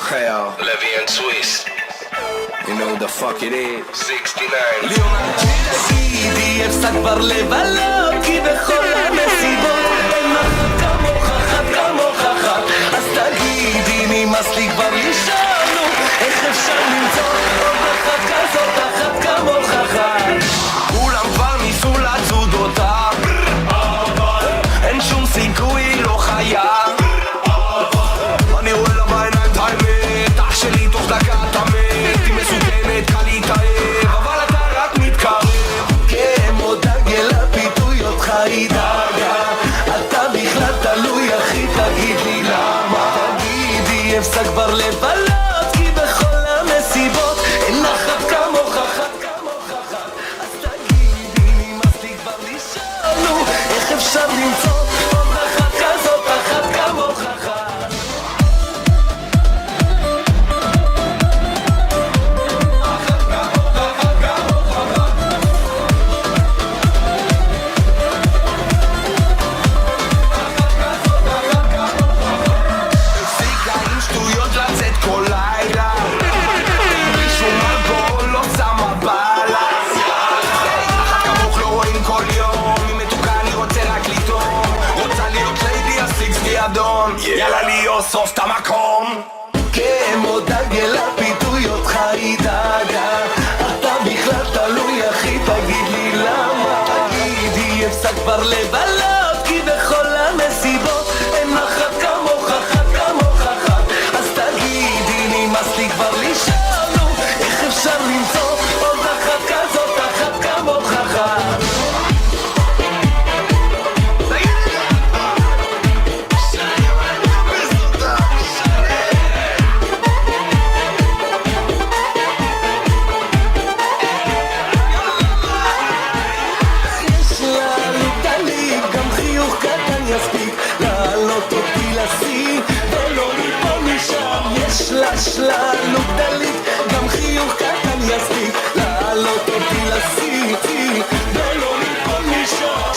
Hell, Levy and Swiss, you know who the fuck it is. 69. תגידי אפסק כבר לבלות כי בכל המסיבות אין אחת כמוך, אחת כמוך אחת. אז תגידי נמאס לי כבר לישון, איך אפשר למצוא עוד אחת כזאת, אחת כמוך אחת. כולם כבר ניסו לצוד אותה, אין שום סיכוי, לא חייב. אני רואה לה בעיניים את האמת, אח שלי תוך דקה אתה מת. היא מסוכנת, קל להתאהב, אבל אתה רק מתקרב. כמו דגל הפיתוי אותך ידאגה, אתה בכלל תלוי אחי, תגיד לי למה. תגידי אפסק כבר לבלות כי בכל המסיבות אין אחת כמוך, אחת כמוך אחת. אז תגידי נמאס לי כבר לישון, איך אפשר למצוא עוד אחת כזאת, אחת כמוך אחת. יאללה לי אוסוף את המקום, כמו דגל הפיתוי אותך ידאגה, אתה בכלל תלוי אחי, תגיד לי למה. תגידי אפסק כבר לבלות כי בכל המסיבות אין אחת כמוך, אחת כמוך אחת. אז תגידי נמאס לי כבר לישון, איך אפשר למצוא עוד אחת כזאת, אחת כמוך אחת. שלנו גדלית, גם חיוך קטן יספיק לעלות אותי לשיא ולא ליפול משם.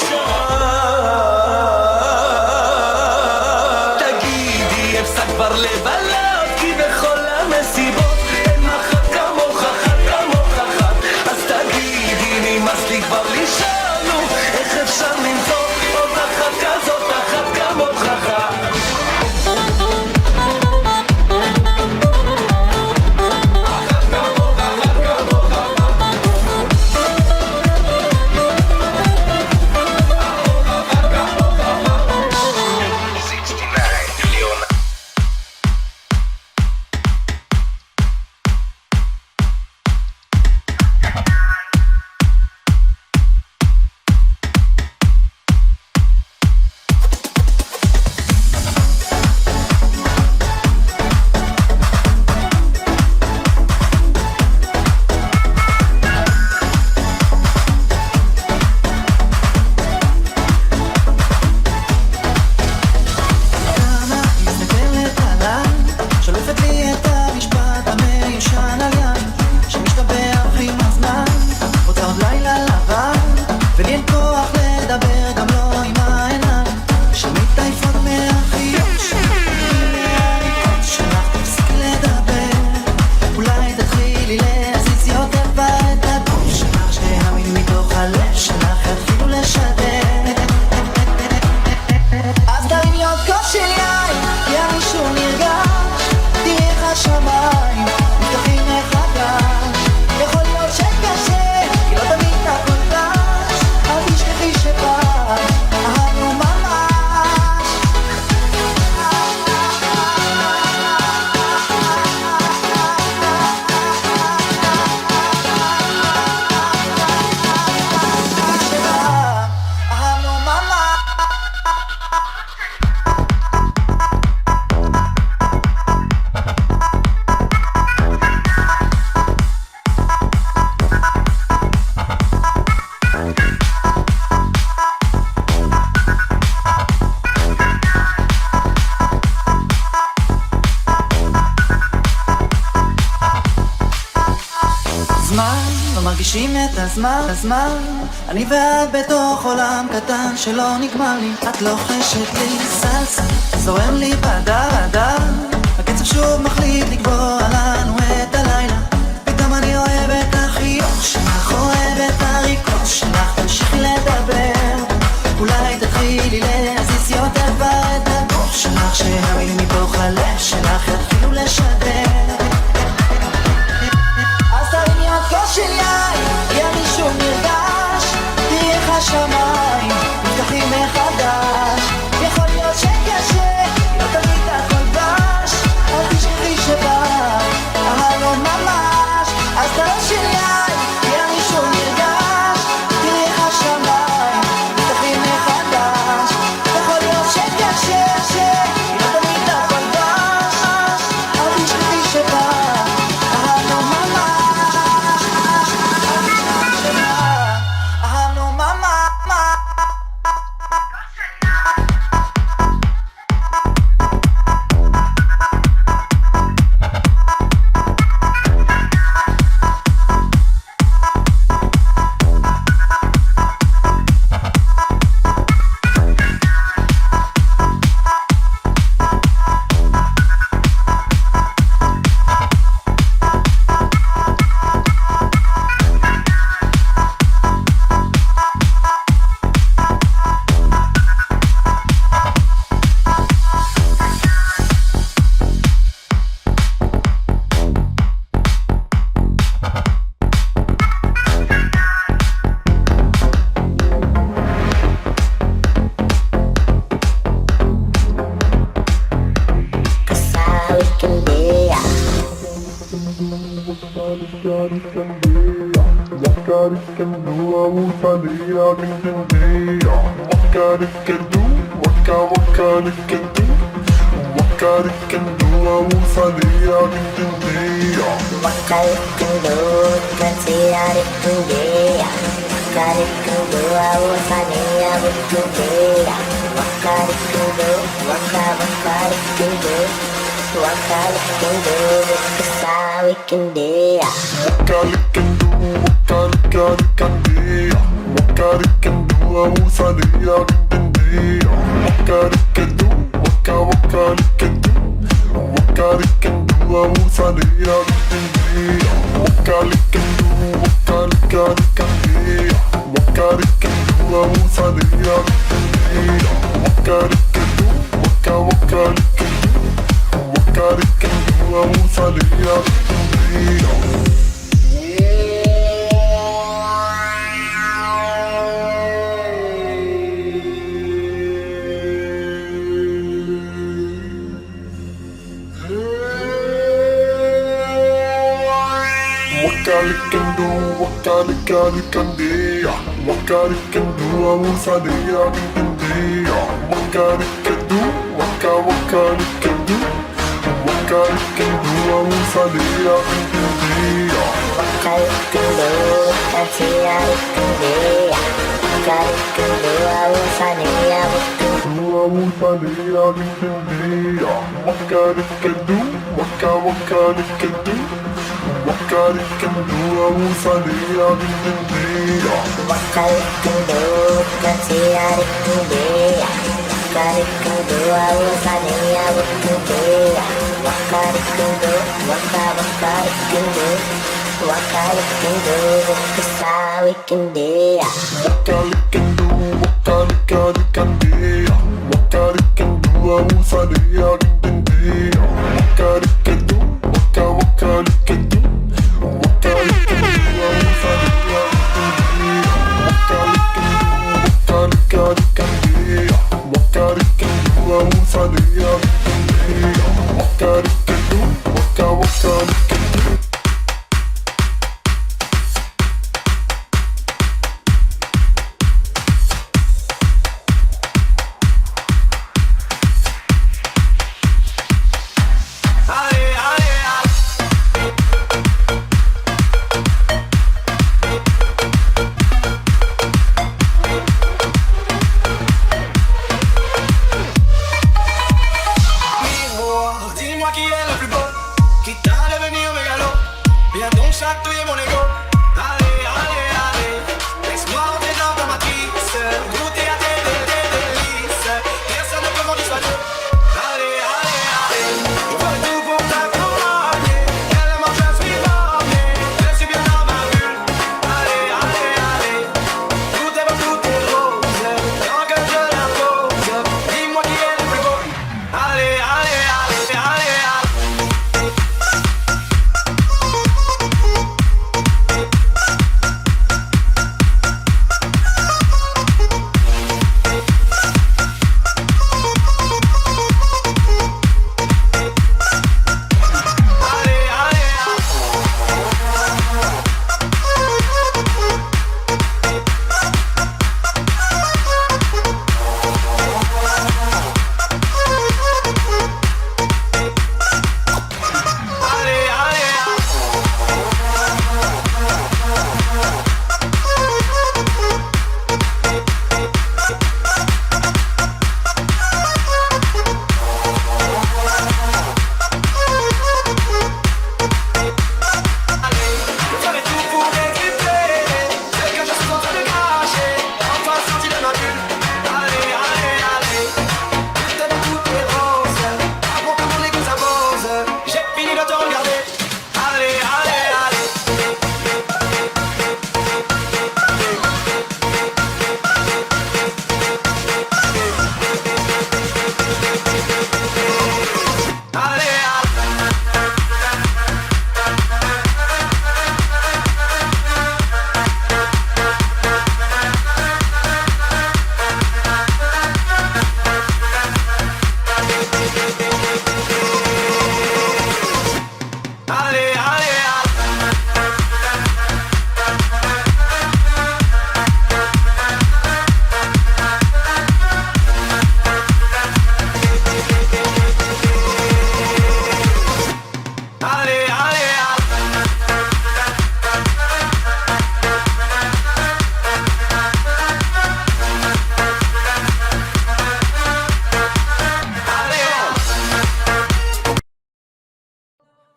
תגידי אפסק כבר לבלות כי בכל המסיבות אין אחת כמוך, אחת כמוך אחת. אז תגידי נמאס לי כבר לישון, איך אפשר למצוא עוד אחת כזאת, אחת כמוך אחת. מרגישים את הזמן, אני ואת בתוך עולם קטן שלא נגמר לי. את לוחשת לי סלסה, זורם לי בדם, הקצב שוב מחליט לקבוע לנו את הלילה. פתאום אני אוהב את החיוך שלך, אוהב את הריקות שלך. תמשיכי לדבר, אולי תתחילי להזיז יותר כבר את הגוף שלך, שהמילים מתוך הלב שלך יתחילו לשדר. אז תרימי את כוס של יין, ימי שוב נרגש, תראי איך השמיים נפתחים מחדש. יכול להיות שקשה, לא תמיד הכל דש, אל תשכחי שבא, אהלו ממש. אז תרימי של יין, ימי שוב נרגש, תראי איך השמיים נפתחים מחדש. יכול להיות שקשה, לא תמיד הכל דש, אל תשכחי שבא, אהלו ממש. אהלו ממש.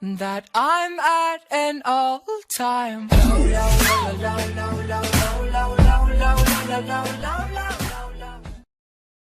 that I'm at an all-time low.